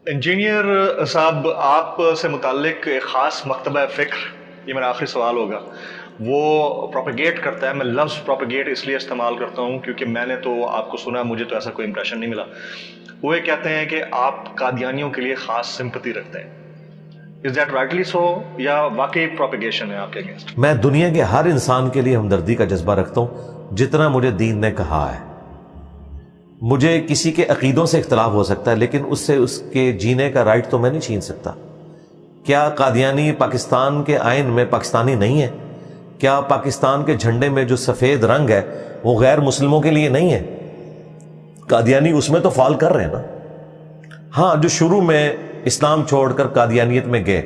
Engineer صاحب، آپ سے متعلق ایک خاص مکتبہ فکر، یہ میرا آخری سوال ہوگا، وہ پروپیگیٹ کرتا ہے. میں لفظ پروپیگیٹ اس لیے استعمال کرتا ہوں کیونکہ میں نے تو آپ کو سنا، مجھے تو ایسا کوئی امپریشن نہیں ملا. وہ یہ کہتے ہیں کہ آپ قادیانیوں کے لیے خاص سمپتی رکھتے ہیں. از دیٹ رائٹلی سو یا واقعی پروپیگیشن ہے آپ کے اگینسٹ؟ میں دنیا کے ہر انسان کے لیے ہمدردی کا جذبہ رکھتا ہوں جتنا مجھے دین نے کہا ہے. مجھے کسی کے عقیدوں سے اختلاف ہو سکتا ہے لیکن اس سے اس کے جینے کا رائٹ تو میں نہیں چھین سکتا. کیا قادیانی پاکستان کے آئین میں پاکستانی نہیں ہے؟ کیا پاکستان کے جھنڈے میں جو سفید رنگ ہے وہ غیر مسلموں کے لیے نہیں ہے؟ قادیانی اس میں تو فال کر رہے ہیں نا. ہاں، جو شروع میں اسلام چھوڑ کر قادیانیت میں گئے،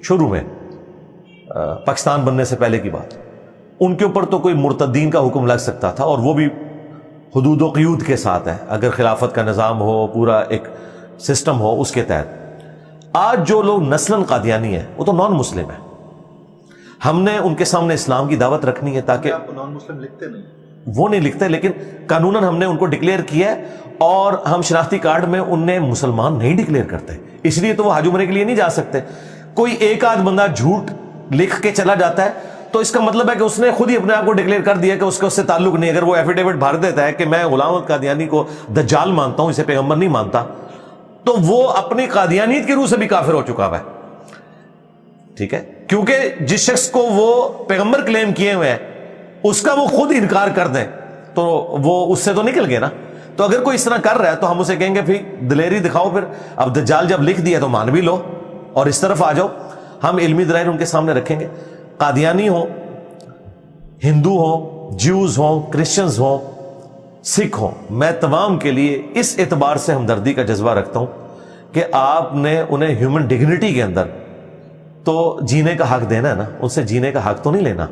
شروع میں پاکستان بننے سے پہلے کی بات، ان کے اوپر تو کوئی مرتدین کا حکم لگ سکتا تھا، اور وہ بھی حدود و قیود کے ساتھ ہے. اگر خلافت کا نظام ہو، پورا ایک سسٹم ہو، اس کے تحت. آج جو لوگ نسلاً قادیانی ہیں وہ تو نان مسلم ہیں. ہم نے ان کے سامنے اسلام کی دعوت رکھنی ہے تاکہ آپ نان مسلم لکھتے نہیں؟ وہ نہیں لکھتے، لیکن قانوناً ہم نے ان کو ڈکلیئر کیا ہے، اور ہم شناختی کارڈ میں انہیں مسلمان نہیں ڈکلیئر کرتے. اس لیے تو وہ حج عمرے کے لیے نہیں جا سکتے. کوئی ایک آدھ بندہ جھوٹ لکھ کے چلا جاتا ہے تو اس کا مطلب ہے کہ اس نے خود ہی اپنے آپ کو ڈکلیئر کر دیا کہ اس کا اس سے تعلق نہیں. اگر وہ ایفیڈیوٹ بھر دیتا ہے کہ میں غلام احمد قادیانی کو دجال مانتا ہوں، اسے پیغمبر نہیں مانتا، تو وہ اپنی قادیانیت کی روح سے بھی کافر ہو چکا ہے. ٹھیک ہے، کیونکہ جس شخص کو وہ پیغمبر کلیم کیے ہوئے ہیں اس کا وہ خود انکار کر دیں تو وہ اس سے تو نکل گئے نا. تو اگر کوئی اس طرح کر رہا ہے تو ہم اسے کہیں گے پھر دلیری دکھاؤ، پھر اب دجال جب لکھ دیا تو مان بھی لو اور اس طرف آ جاؤ. ہم علمی دلائل ان کے سامنے رکھیں گے. قادیانی ہوں، ہندو ہوں، جیوز ہوں، کرسچنز ہوں، سکھ ہوں، میں تمام کے لیے اس اعتبار سے ہمدردی کا جذبہ رکھتا ہوں کہ آپ نے انہیں ہیومن ڈگنیٹی کے اندر تو جینے کا حق دینا ہے نا، ان سے جینے کا حق تو نہیں لینا.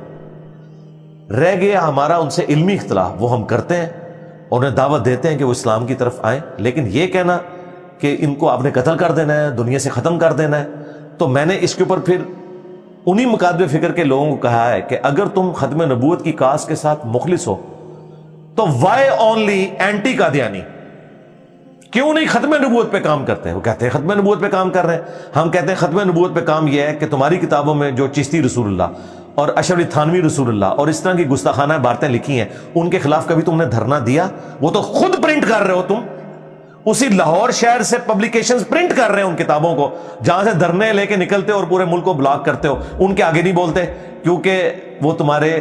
رہ گیا ہمارا ان سے علمی اختلاف، وہ ہم کرتے ہیں، انہیں دعوت دیتے ہیں کہ وہ اسلام کی طرف آئیں. لیکن یہ کہنا کہ ان کو آپ نے قتل کر دینا ہے، دنیا سے ختم کر دینا ہے، تو میں نے اس کے اوپر پھر انہی مکاتب فکر کے لوگوں کو کہا ہے کہ اگر تم ختم نبوت کی کاس کے ساتھ مخلص ہو تو وائی اونلی اینٹی قادیانی؟ کیوں نہیں ختم نبوت پہ کام کرتے ہیں؟ وہ کہتے ہیں ختم نبوت پہ کام کر رہے ہیں. ہم کہتے ہیں ختم نبوت پہ کام یہ ہے کہ تمہاری کتابوں میں جو چشتی رسول اللہ اور اشرف تھانوی رسول اللہ اور اس طرح کی گستاخانہ باتیں لکھی ہیں، ان کے خلاف کبھی تم نے دھرنا دیا؟ وہ تو خود پرنٹ کر رہے ہو تم. اسی لاہور شہر سے پبلیکیشنز پرنٹ کر رہے ہیں ان کتابوں کو، جہاں سے دھرنے لے کے نکلتے اور پورے ملک کو بلاک کرتے ہو. ان کے آگے نہیں بولتے کیونکہ وہ تمہارے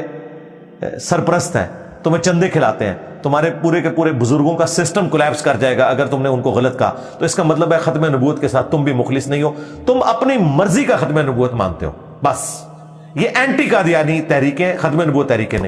سرپرست ہیں، تمہیں چندے کھلاتے ہیں. تمہارے پورے کے پورے بزرگوں کا سسٹم کولیپس کر جائے گا اگر تم نے ان کو غلط کہا. تو اس کا مطلب ہے ختم نبوت کے ساتھ تم بھی مخلص نہیں ہو، تم اپنی مرضی کا ختم نبوت مانتے ہو. بس یہ اینٹی قادیانی تحریکیں، ختم نبوت تحریکیں نہیں.